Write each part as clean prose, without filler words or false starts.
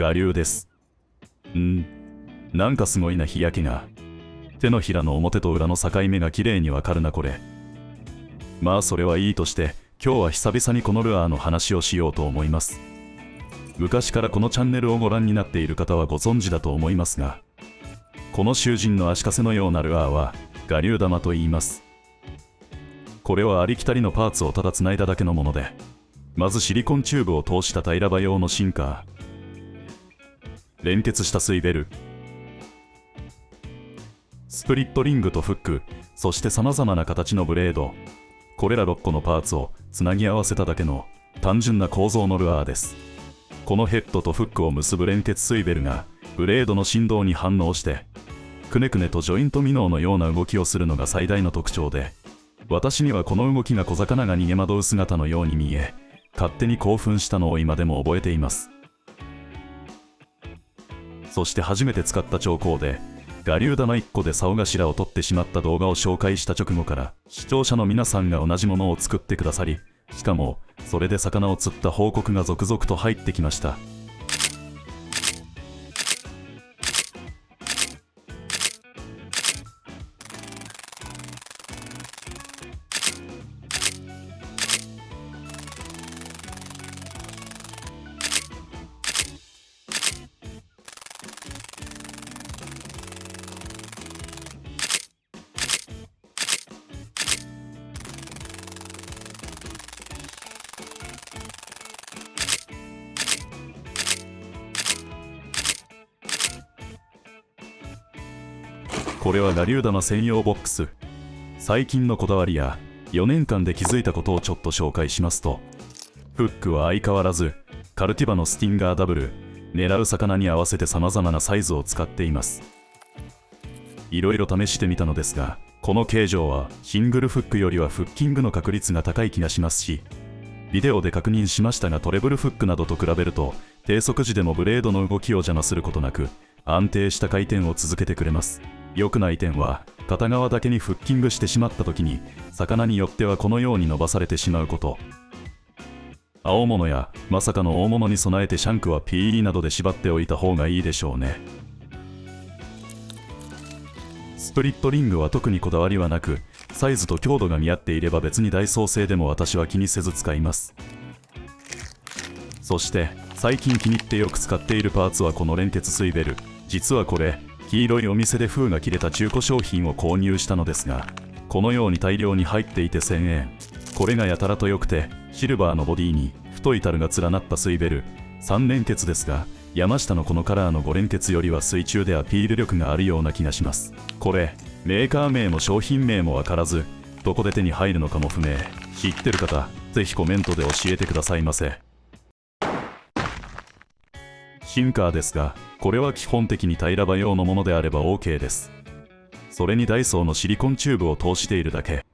我流です。なんかすごいな。日焼けが。手のひらの表と裏の境目が綺麗にわかるなこれ。まあそれはいいとして、今日は久々にこのルアーの話をしようと思います。昔からこのチャンネルをご覧になっている方はご存知だと思いますが、この囚人の足かせのようなルアーは我流玉と言います。これはありきたりのパーツをただつないだだけのもので、まずシリコンチューブを通した平場用のシンカー、連結したスイベル、スプリットリングとフック、そして様々な形のブレード、これら6個のパーツをつなぎ合わせただけの単純な構造のルアーです。このヘッドとフックを結ぶ連結スイベルがブレードの振動に反応してくねくねとジョイントミノーのような動きをするのが最大の特徴で、私にはこの動きが小魚が逃げ惑う姿のように見え、勝手に興奮したのを今でも覚えています。そして初めて使った兆候で我流玉1個で竿頭を取ってしまった動画を紹介した直後から視聴者の皆さんが同じものを作ってくださり、しかもそれで魚を釣った報告が続々と入ってきました。これは我流玉専用ボックス。最近のこだわりや4年間で気づいたことをちょっと紹介しますと、フックは相変わらずカルティバのスティンガーダブル、狙う魚に合わせて様々なサイズを使っています。いろいろ試してみたのですが、この形状はシングルフックよりはフッキングの確率が高い気がしますし、ビデオで確認しましたがトレブルフックなどと比べると低速時でもブレードの動きを邪魔することなく安定した回転を続けてくれます。良くない点は片側だけにフッキングしてしまった時に魚によってはこのように伸ばされてしまうこと。青物やまさかの大物に備えてシャンクは PE などで縛っておいた方がいいでしょうね。スプリットリングは特にこだわりはなく、サイズと強度が見合っていれば別にダイソー製でも私は気にせず使います。そして最近気に入ってよく使っているパーツはこの連結スイベル。実はこれ黄色いお店で封が切れた中古商品を購入したのですが、このように大量に入っていて1000円。これがやたらと良くて、シルバーのボディに太いタルが連なったスイベル3連結ですが、山下のこのカラーの5連結よりは水中でアピール力があるような気がします。これメーカー名も商品名もわからず、どこで手に入るのかも不明。知ってる方ぜひコメントで教えてくださいませ。シンカーですが、これは基本的に平場用のものであれば OK です。それにダイソーのシリコンチューブを通しているだけ。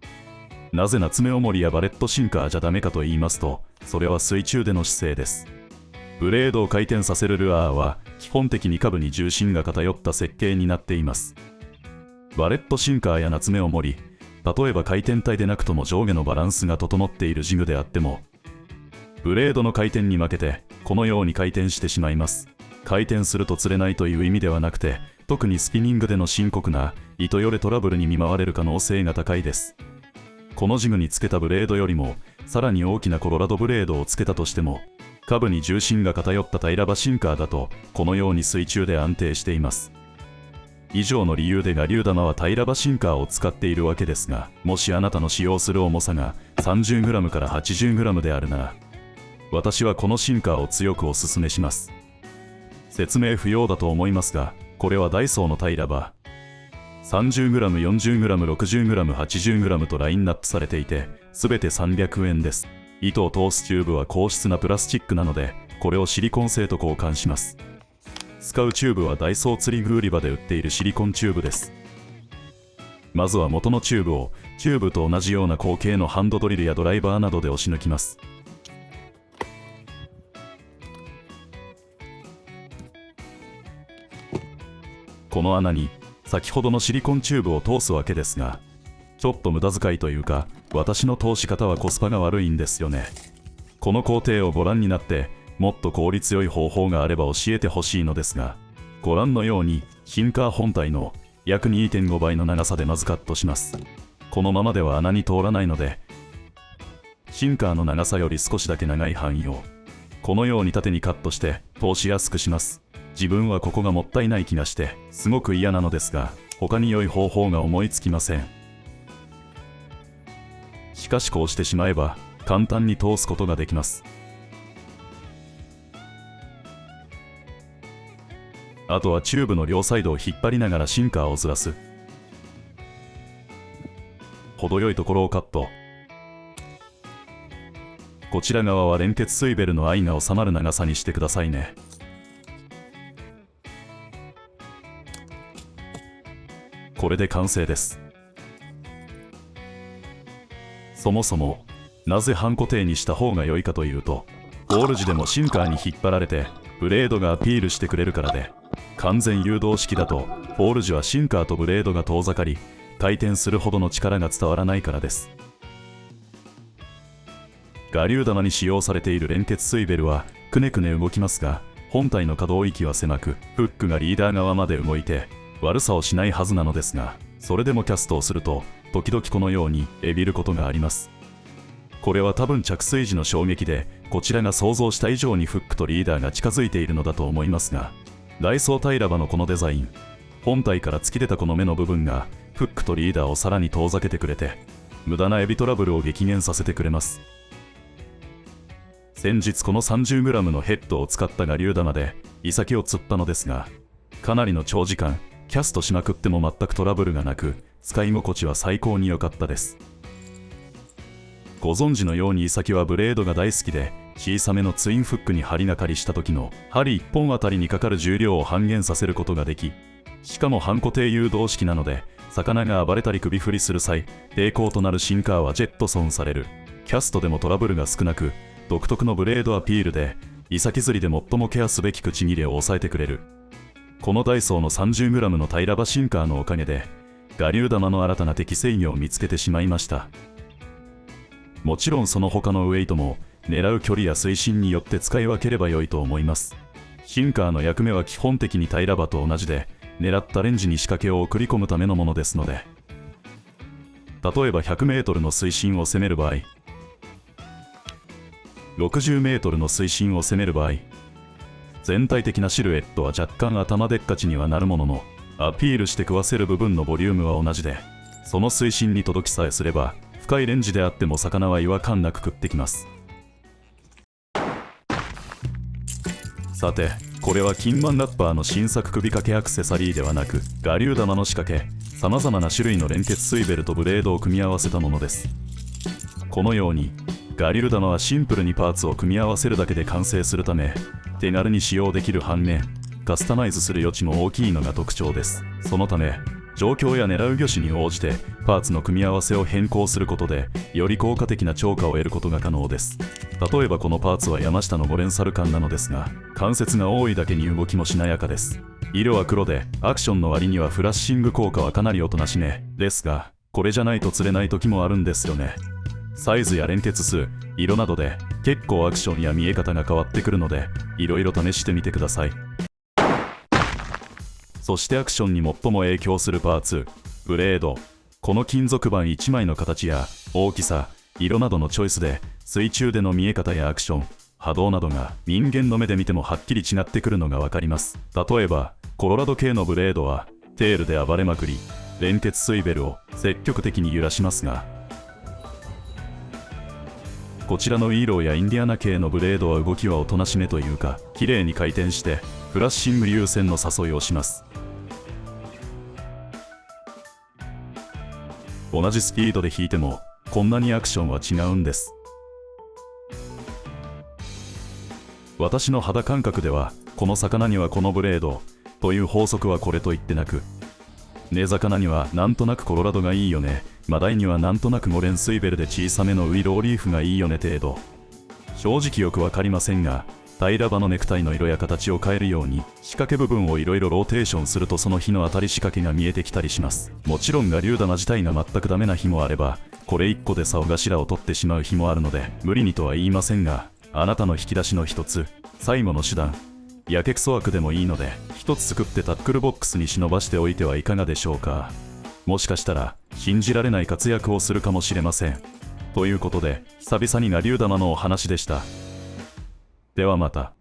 なぜ夏目おもりやバレットシンカーじゃダメかと言いますと、それは水中での姿勢です。ブレードを回転させるルアーは基本的に下部に重心が偏った設計になっています。バレットシンカーや夏目おもり、例えば回転体でなくとも上下のバランスが整っているジグであっても、ブレードの回転に負けてこのように回転してしまいます。回転すると釣れないという意味ではなくて、特にスピニングでの深刻な糸よれトラブルに見舞われる可能性が高いです。このジグにつけたブレードよりもさらに大きなコロラドブレードをつけたとしても、下部に重心が偏った平場シンカーだとこのように水中で安定しています。以上の理由で我流玉は平場シンカーを使っているわけですが、もしあなたの使用する重さが 30g から 80g であるなら、私はこのシンカーを強くお勧めします。説明不要だと思いますが、これはダイソーの平場 30g、40g、60g、80g とラインナップされていて、すべて300円です。糸を通すチューブは硬質なプラスチックなので、これをシリコン製と交換します。使うチューブはダイソー釣り具売り場で売っているシリコンチューブです。まずは元のチューブをチューブと同じような口径のハンドドリルやドライバーなどで押し抜きます。この穴に先ほどのシリコンチューブを通すわけですが、ちょっと無駄遣いというか、私の通し方はコスパが悪いんですよね。この工程をご覧になってもっと効率よい方法があれば教えてほしいのですが、ご覧のようにシンカー本体の約 2.5 倍の長さでまずカットします。このままでは穴に通らないので、シンカーの長さより少しだけ長い範囲をこのように縦にカットして通しやすくします。自分はここがもったいない気がしてすごく嫌なのですが、他に良い方法が思いつきません。しかしこうしてしまえば簡単に通すことができます。あとはチューブの両サイドを引っ張りながらシンカーをずらす。程よいところをカット。こちら側は連結水ベルの愛が収まる長さにしてくださいね。これで完成です。そもそもなぜ半固定にした方が良いかというと、ゴール時でもシンカーに引っ張られてブレードがアピールしてくれるからで、完全誘導式だとフォール時はシンカーとブレードが遠ざかり回転するほどの力が伝わらないからです。我流玉に使用されている連結水ベルはくねくね動きますが、本体の可動域は狭く、フックがリーダー側まで動いて悪さをしないはずなのですが、それでもキャストをすると時々このようにえびることがあります。これは多分着水時の衝撃で、こちらが想像した以上にフックとリーダーが近づいているのだと思いますが、ダイソータイラバのこのデザイン、本体から突き出たこの目の部分がフックとリーダーをさらに遠ざけてくれて、無駄なエビトラブルを激減させてくれます。先日この 30g のヘッドを使った我流玉でイサキを釣ったのですが、かなりの長時間キャストしまくっても全くトラブルがなく、使い心地は最高に良かったです。ご存知のようにイサキはブレードが大好きで、小さめのツインフックに針がかりした時の針1本あたりにかかる重量を半減させることができ、しかも半固定誘導式なので、魚が暴れたり首振りする際、抵抗となるシンカーはジェットソンされる。キャストでもトラブルが少なく、独特のブレードアピールでイサキ釣りで最もケアすべき口切れを抑えてくれる。このダイソーの 30g のタイラバシンカーのおかげで我流玉の新たな適制御を見つけてしまいました。もちろんその他のウェイトも狙う距離や水深によって使い分ければ良いと思います。シンカーの役目は基本的にタイラバと同じで、狙ったレンジに仕掛けを送り込むためのものですので、例えば 100m の水深を攻める場合、60m の水深を攻める場合、全体的なシルエットは若干頭でっかちにはなるものの、アピールして食わせる部分のボリュームは同じで、その水深に届きさえすれば深いレンジであっても魚は違和感なく食ってきます。さて、これはキンマンラッパーの新作首掛けアクセサリーではなく、我流玉の仕掛け、さまざまな種類の連結水ベルとブレードを組み合わせたものです。このように我流玉はシンプルにパーツを組み合わせるだけで完成するため、手軽に使用できる反面、カスタマイズする余地も大きいのが特徴です。そのため、状況や狙う魚種に応じてパーツの組み合わせを変更することで、より効果的な超過を得ることが可能です。例えばこのパーツは山下のゴレンサルカンなのですが、関節が多いだけに動きもしなやかです。色は黒で、アクションの割にはフラッシング効果はかなりおとなしめですが、これじゃないと釣れない時もあるんですよね。サイズや連結数、色などで結構アクションや見え方が変わってくるので、いろいろ試してみてください。そしてアクションに最も影響するパーツ、ブレード。この金属板1枚の形や大きさ、色などのチョイスで、水中での見え方やアクション、波動などが人間の目で見てもはっきり違ってくるのがわかります。例えば、コロラド系のブレードはテールで暴れまくり、連結水ベルを積極的に揺らしますが、こちらのイーローやインディアナ系のブレードは動きはおとなしめというか、綺麗に回転してフラッシング優先の誘いをします。同じスピードで引いてもこんなにアクションは違うんです。私の肌感覚では、この魚にはこのブレードという法則はこれと言ってなく、根魚にはなんとなくコロラドがいいよね、マダイにはなんとなくゴレンスイベルで小さめのウイローリーフがいいよね程度。正直よくわかりませんが、平場のネクタイの色や形を変えるように仕掛け部分をいろいろローテーションすると、その日の当たり仕掛けが見えてきたりします。もちろん我流玉自体が全くダメな日もあれば、これ1個で竿頭を取ってしまう日もあるので、無理にとは言いませんが、あなたの引き出しの一つ最後の手段、やけくそ枠でもいいので一つ作ってタックルボックスに忍ばしておいてはいかがでしょうか。もしかしたら信じられない活躍をするかもしれません。ということで久々に我流玉のお話でした。ではまた。